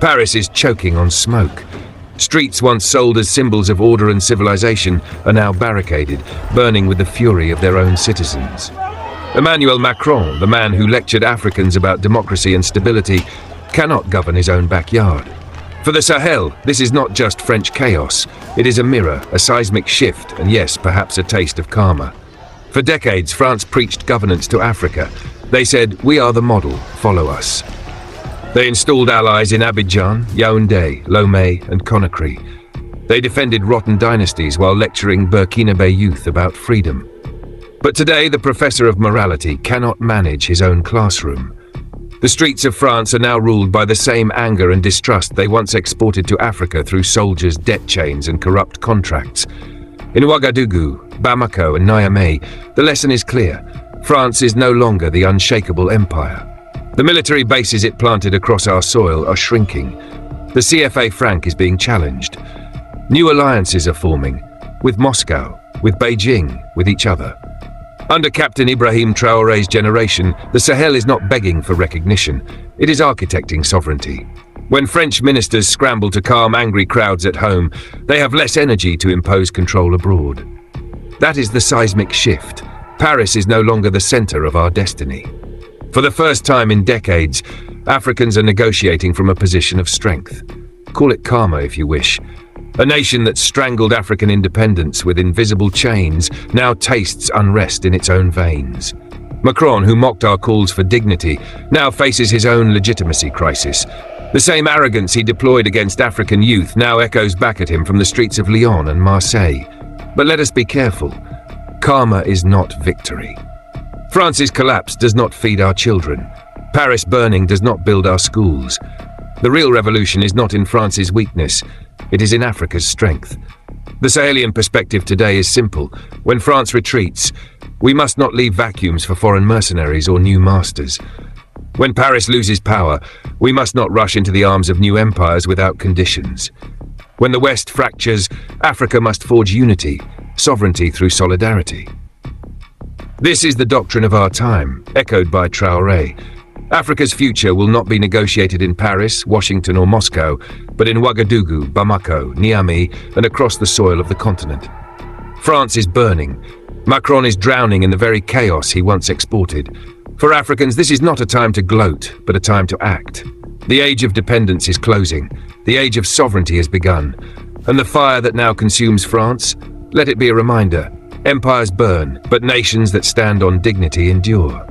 Paris is choking on smoke. Streets once sold as symbols of order and civilization are now barricaded, burning with the fury of their own citizens. Emmanuel Macron, the man who lectured Africans about democracy and stability, cannot govern his own backyard. For the Sahel, this is not just French chaos. It is a mirror, a seismic shift, and yes, perhaps a taste of karma. For decades, France preached governance to Africa. They said, "We are the model, follow us." They installed allies in Abidjan, Yaoundé, Lomé, and Conakry. They defended rotten dynasties while lecturing Burkinabe youth about freedom. But today, the professor of morality cannot manage his own classroom. The streets of France are now ruled by the same anger and distrust they once exported to Africa through soldiers' debt chains and corrupt contracts. In Ouagadougou, Bamako, and Niamey, the lesson is clear. France is no longer the unshakable empire. The military bases it planted across our soil are shrinking. The CFA franc is being challenged. New alliances are forming, with Moscow, with Beijing, with each other. Under Captain Ibrahim Traoré's generation, the Sahel is not begging for recognition. It is architecting sovereignty. When French ministers scramble to calm angry crowds at home, they have less energy to impose control abroad. That is the seismic shift. Paris is no longer the center of our destiny. For the first time in decades, Africans are negotiating from a position of strength. Call it karma if you wish. A nation that strangled African independence with invisible chains now tastes unrest in its own veins. Macron, who mocked our calls for dignity, now faces his own legitimacy crisis. The same arrogance he deployed against African youth now echoes back at him from the streets of Lyon and Marseille. But let us be careful. Karma is not victory. France's collapse does not feed our children. Paris burning does not build our schools. The real revolution is not in France's weakness. It is in Africa's strength. The Sahelian perspective today is simple. When France retreats, we must not leave vacuums for foreign mercenaries or new masters. When Paris loses power, we must not rush into the arms of new empires without conditions. When the West fractures, Africa must forge unity, sovereignty through solidarity. This is the doctrine of our time, echoed by Traoré. Africa's future will not be negotiated in Paris, Washington, or Moscow, but in Ouagadougou, Bamako, Niamey, and across the soil of the continent. France is burning. Macron is drowning in the very chaos he once exported. For Africans, this is not a time to gloat, but a time to act. The age of dependence is closing. The age of sovereignty has begun. And the fire that now consumes France, let it be a reminder. Empires burn, but nations that stand on dignity endure.